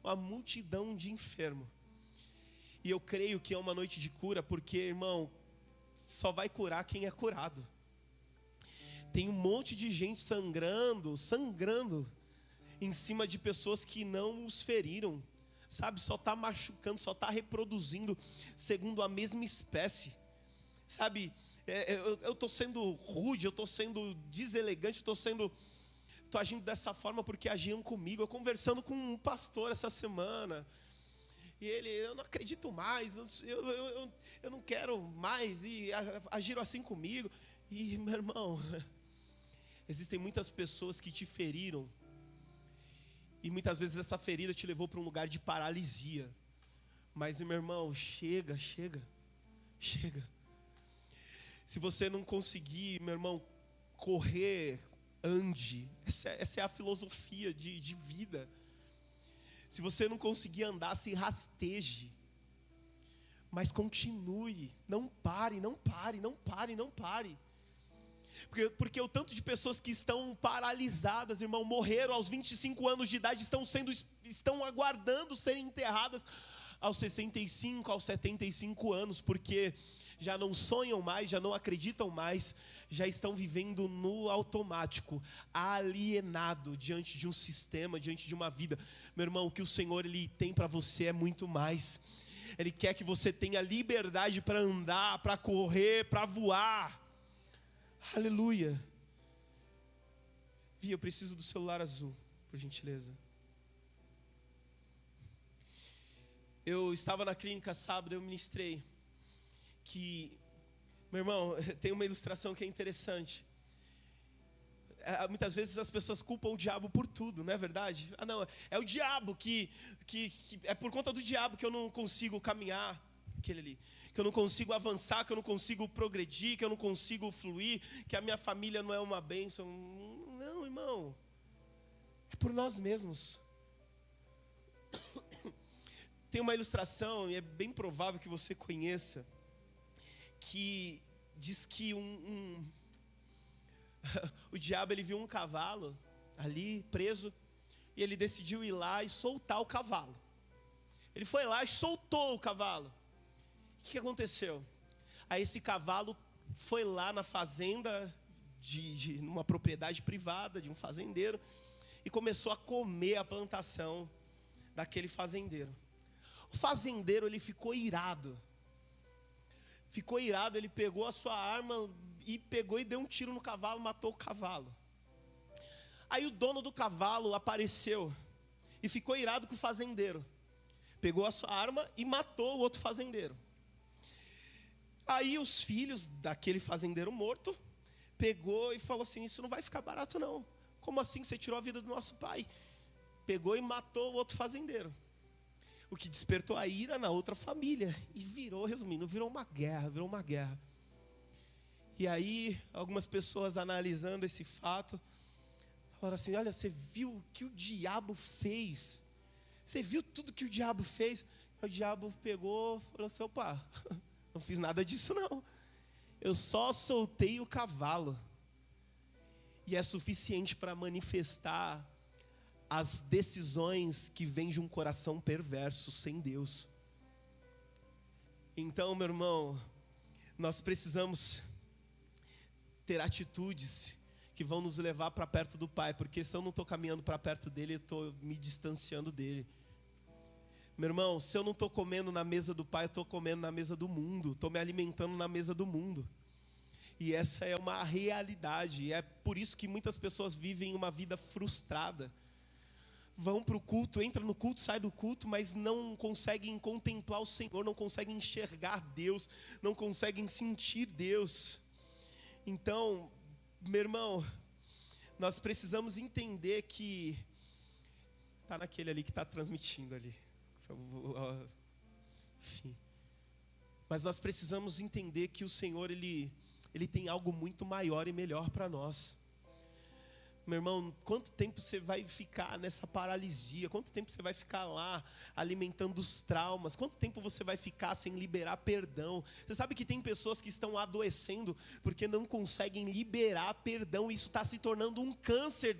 uma multidão de enfermos. E eu creio que é uma noite de cura, porque, irmão, só vai curar quem é curado. Tem um monte de gente sangrando em cima de pessoas que não os feriram, sabe? Só está machucando, só está reproduzindo segundo a mesma espécie, sabe? Eu estou sendo rude, eu estou sendo deselegante, estou agindo dessa forma porque agiam comigo. Eu conversando com um pastor essa semana, e ele: eu não acredito mais, eu não quero mais, e agiram assim comigo. E, meu irmão, existem muitas pessoas que te feriram, e muitas vezes essa ferida te levou para um lugar de paralisia. Mas, meu irmão, chega. Se você não conseguir, meu irmão, correr, ande. Essa é a filosofia de vida. Se você não conseguir andar, se rasteje. Mas continue, não pare. Porque o tanto de pessoas que estão paralisadas, irmão, morreram aos 25 anos de idade, estão aguardando serem enterradas aos 65, aos 75 anos, porque já não sonham mais, já não acreditam mais, já estão vivendo no automático, alienado diante de um sistema, diante de uma vida. Meu irmão, o que o Senhor ele tem para você é muito mais. Ele quer que você tenha liberdade para andar, para correr, para voar. Aleluia. Vi, eu preciso do celular azul, por gentileza. Eu estava na clínica sábado, eu ministrei que, meu irmão, tem uma ilustração que é interessante. muitas vezes as pessoas culpam o diabo por tudo, não é verdade? Ah, não, é o diabo que é por conta do diabo que eu não consigo caminhar, aquele ali, que eu não consigo avançar, que eu não consigo progredir, que eu não consigo fluir, que a minha família não é uma bênção. Não, irmão, é por nós mesmos. Tem uma ilustração, e é bem provável que você conheça, que diz que o diabo ele viu um cavalo ali preso, e ele decidiu ir lá e soltar o cavalo. Ele foi lá e soltou o cavalo. O que aconteceu? Aí esse cavalo foi lá na fazenda, numa propriedade privada de um fazendeiro, e começou a comer a plantação daquele fazendeiro. O fazendeiro ele ficou irado, ele pegou a sua arma e deu um tiro no cavalo, matou o cavalo. Aí o dono do cavalo apareceu e ficou irado com o fazendeiro, pegou a sua arma e matou o outro fazendeiro. Aí os filhos daquele fazendeiro morto pegou e falou assim: isso não vai ficar barato não. Como assim você tirou a vida do nosso pai? Pegou e matou o outro fazendeiro. O que despertou a ira na outra família. E virou uma guerra. E aí, algumas pessoas analisando esse fato, falaram assim: olha, você viu o que o diabo fez? Você viu tudo que o diabo fez? O diabo pegou e falou assim: opa, não fiz nada disso não. Eu só soltei o cavalo. E é suficiente para manifestar as decisões que vêm de um coração perverso, sem Deus. Então, meu irmão, nós precisamos ter atitudes que vão nos levar para perto do Pai, porque se eu não estou caminhando para perto dele, eu estou me distanciando dele. Meu irmão, se eu não estou comendo na mesa do Pai, eu estou comendo na mesa do mundo, estou me alimentando na mesa do mundo. E essa é uma realidade, e é por isso que muitas pessoas vivem uma vida frustrada. Vão para o culto, entram no culto, saem do culto, mas não conseguem contemplar o Senhor, não conseguem enxergar Deus, não conseguem sentir Deus. Então, meu irmão, nós precisamos entender que está naquele ali que está transmitindo ali. Enfim. Mas nós precisamos entender que o Senhor, Ele tem algo muito maior e melhor para nós. Meu irmão, quanto tempo você vai ficar nessa paralisia? Quanto tempo você vai ficar lá alimentando os traumas? Quanto tempo você vai ficar sem liberar perdão? Você sabe que tem pessoas que estão adoecendo porque não conseguem liberar perdão. Isso está se tornando um câncer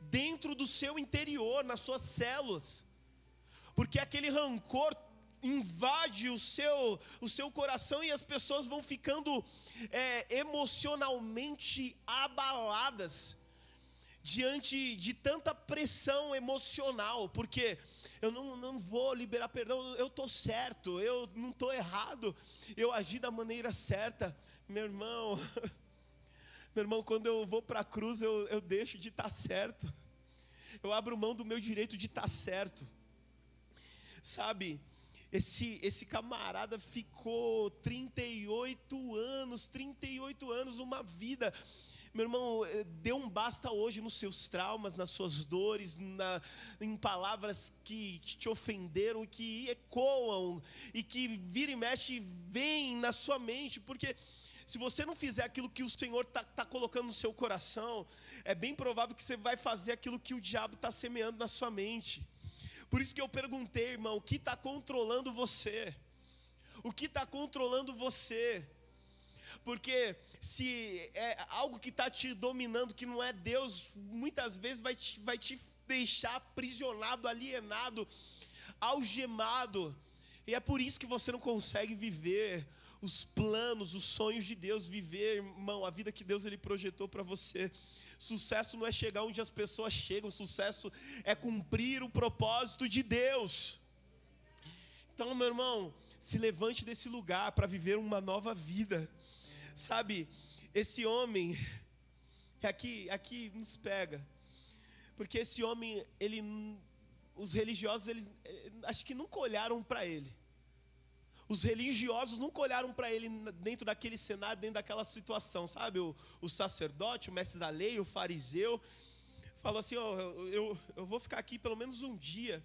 dentro do seu interior, nas suas células. Porque aquele rancor invade o seu coração e as pessoas vão ficando emocionalmente abaladas diante de tanta pressão emocional, porque eu não vou liberar perdão, eu estou certo, eu não estou errado, eu agi da maneira certa. Meu irmão, quando eu vou para a cruz, eu deixo de estar certo, eu abro mão do meu direito de estar certo, sabe? Esse camarada ficou 38 anos, uma vida. Meu irmão, dê um basta hoje nos seus traumas, nas suas dores, em palavras que te ofenderam, que ecoam e que vira e mexe, vem na sua mente, porque se você não fizer aquilo que o Senhor está colocando no seu coração, é bem provável que você vai fazer aquilo que o diabo está semeando na sua mente. Por isso que eu perguntei, irmão, o que está controlando você? O que está controlando você? Porque se é algo que está te dominando, que não é Deus, muitas vezes vai te deixar aprisionado, alienado, algemado. E é por isso que você não consegue viver os planos, os sonhos de Deus, viver, irmão, a vida que Deus ele projetou para você. Sucesso não é chegar onde as pessoas chegam, sucesso é cumprir o propósito de Deus. Então, meu irmão, se levante desse lugar para viver uma nova vida. Sabe, esse homem, aqui nos pega, porque esse homem, os religiosos, eles acho que nunca olharam para ele. Os religiosos nunca olharam para ele dentro daquele cenário, dentro daquela situação, sabe? O sacerdote, o mestre da lei, o fariseu, falou assim, eu vou ficar aqui pelo menos um dia.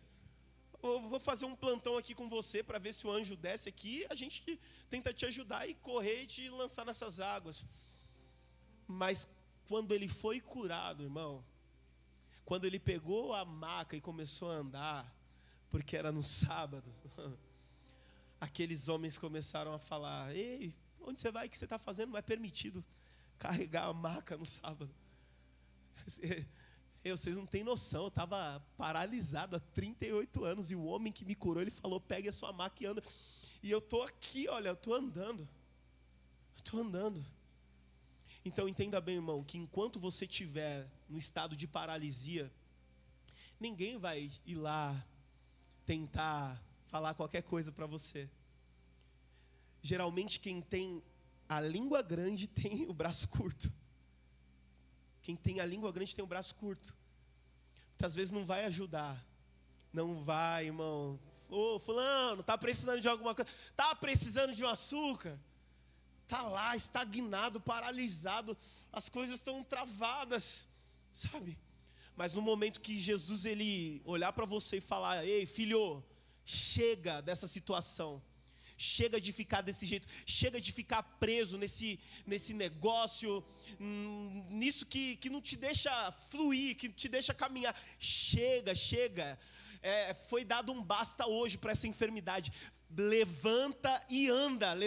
Eu vou fazer um plantão aqui com você para ver se o anjo desce aqui, a gente tenta te ajudar e correr e te lançar nessas águas. Mas quando ele foi curado, irmão, quando ele pegou a maca e começou a andar, porque era no sábado, aqueles homens começaram a falar, ei, onde você vai, o que você está fazendo? Não é permitido carregar a maca no sábado. Vocês não têm noção, eu estava paralisado há 38 anos, e o homem que me curou, ele falou, pegue a sua maca e anda. E eu estou aqui, olha, eu estou andando. Então entenda bem, irmão, que enquanto você estiver no estado de paralisia, ninguém vai ir lá tentar falar qualquer coisa para você. Geralmente quem tem a língua grande tem o braço curto. Quem tem a língua grande tem o braço curto. Muitas vezes não vai ajudar. Não vai, irmão. Ô, fulano, está precisando de alguma coisa? Está precisando de um açúcar? Está lá, estagnado, paralisado. As coisas estão travadas, sabe? Mas no momento que Jesus ele olhar para você e falar, ei, filho, chega dessa situação. Chega de ficar desse jeito, chega de ficar preso nesse negócio, nisso que não te deixa fluir, que te deixa caminhar. Chega. Foi dado um basta hoje para essa enfermidade. Levanta e anda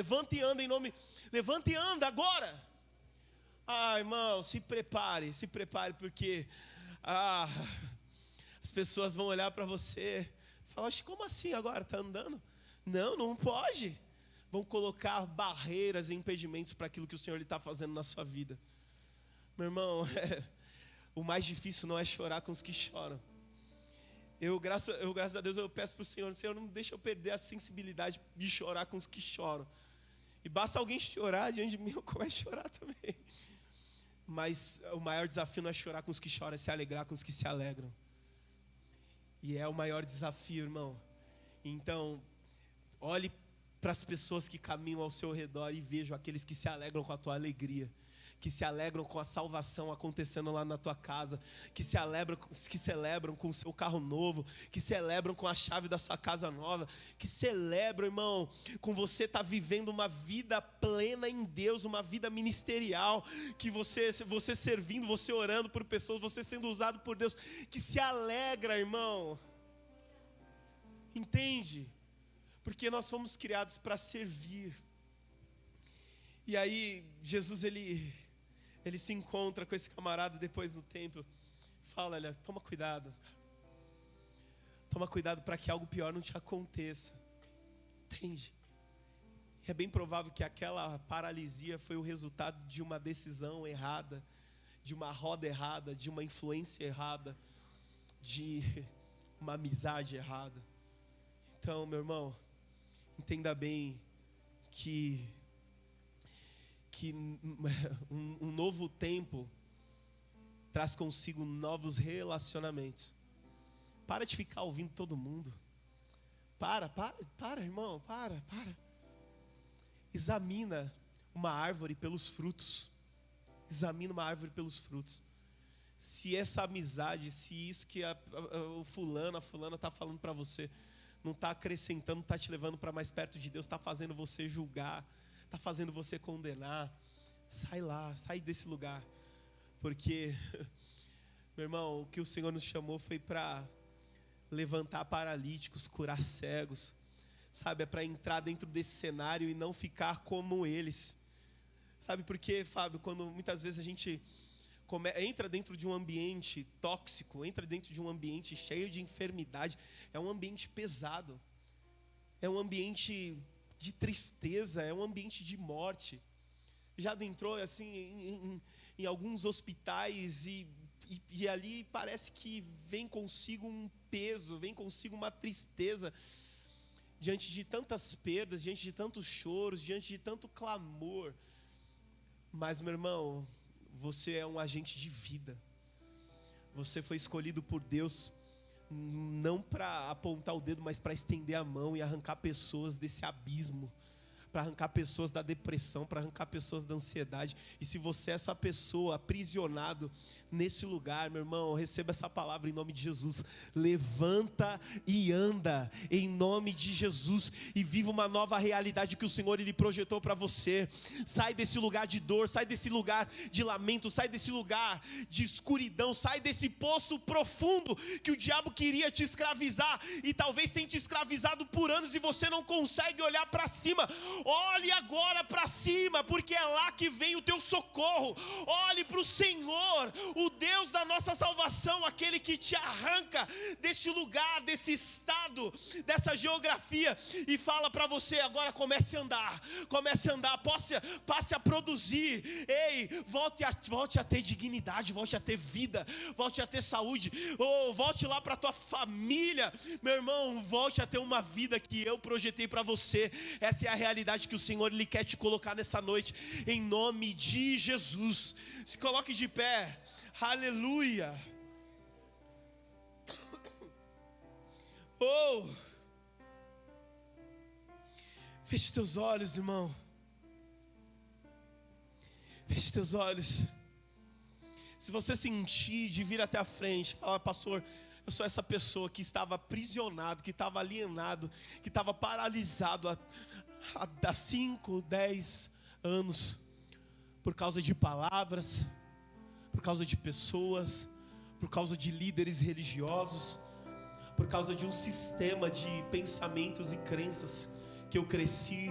em nome, levanta e anda agora. Irmão, se prepare, porque as pessoas vão olhar para você e falar, como assim agora, está andando? Não pode. Vão colocar barreiras e impedimentos para aquilo que o Senhor está fazendo na sua vida. Meu irmão, o mais difícil não é chorar com os que choram. Graças a Deus, eu peço para o Senhor, não deixa eu perder a sensibilidade de chorar com os que choram. E basta alguém chorar diante de mim, eu começo a chorar também. Mas o maior desafio não é chorar com os que choram, é se alegrar com os que se alegram. E é o maior desafio, irmão. Então, olhe para as pessoas que caminham ao seu redor e vejam aqueles que se alegram com a tua alegria, que se alegram com a salvação acontecendo lá na tua casa, que celebram com o seu carro novo, que celebram com a chave da sua casa nova, que celebram, irmão, com você estar vivendo uma vida plena em Deus, uma vida ministerial, que você servindo, você orando por pessoas, você sendo usado por Deus, que se alegra, irmão. Entende? Porque nós fomos criados para servir. E aí Jesus ele se encontra com esse camarada depois no templo. Fala, olha, toma cuidado para que algo pior não te aconteça. Entende? E é bem provável que aquela paralisia foi o resultado de uma decisão errada, de uma roda errada, de uma influência errada, de uma amizade errada. Então, meu irmão, entenda bem que um novo tempo traz consigo novos relacionamentos. Para de ficar ouvindo todo mundo. Para, irmão, para. Examina uma árvore pelos frutos. Se essa amizade, se isso que o fulano, a fulana está falando para você não está acrescentando, não está te levando para mais perto de Deus, está fazendo você julgar, está fazendo você condenar, sai desse lugar. Porque, meu irmão, o que o Senhor nos chamou foi para levantar paralíticos, curar cegos, sabe? É para entrar dentro desse cenário e não ficar como eles. Sabe por quê, Fábio? Quando muitas vezes a gente entra dentro de um ambiente tóxico, entra dentro de um ambiente cheio de enfermidade, é um ambiente pesado, é um ambiente de tristeza, é um ambiente de morte. Já adentrou assim em alguns hospitais e ali parece que vem consigo um peso, vem consigo uma tristeza, diante de tantas perdas, diante de tantos choros, diante de tanto clamor. Mas, meu irmão, você é um agente de vida. Você foi escolhido por Deus não para apontar o dedo, mas para estender a mão e arrancar pessoas desse abismo, para arrancar pessoas da depressão, para arrancar pessoas da ansiedade. E se você é essa pessoa aprisionado nesse lugar, meu irmão, receba essa palavra em nome de Jesus. Levanta e anda em nome de Jesus e viva uma nova realidade que o Senhor Ele projetou para você. Sai desse lugar de dor, sai desse lugar de lamento, sai desse lugar de escuridão, sai desse poço profundo que o diabo queria te escravizar e talvez tenha te escravizado por anos e você não consegue olhar para cima. Olhe agora para cima, porque é lá que vem o teu socorro. Olhe para o Senhor, o Deus da nossa salvação, aquele que te arranca deste lugar, desse estado, dessa geografia, e fala para você: agora comece a andar, passe a produzir. Ei, volte a ter dignidade, volte a ter vida, volte a ter saúde, volte lá para a tua família, meu irmão, volte a ter uma vida que eu projetei para você. Essa é a realidade que o Senhor Ele quer te colocar nessa noite, em nome de Jesus. Se coloque de pé, aleluia. Feche teus olhos, irmão, feche teus olhos. Se você sentir de vir até a frente, falar: pastor, eu sou essa pessoa que estava aprisionado, que estava alienado, que estava paralisado há 5, 10 anos, por causa de palavras, por causa de pessoas, por causa de líderes religiosos, por causa de um sistema de pensamentos e crenças que eu cresci,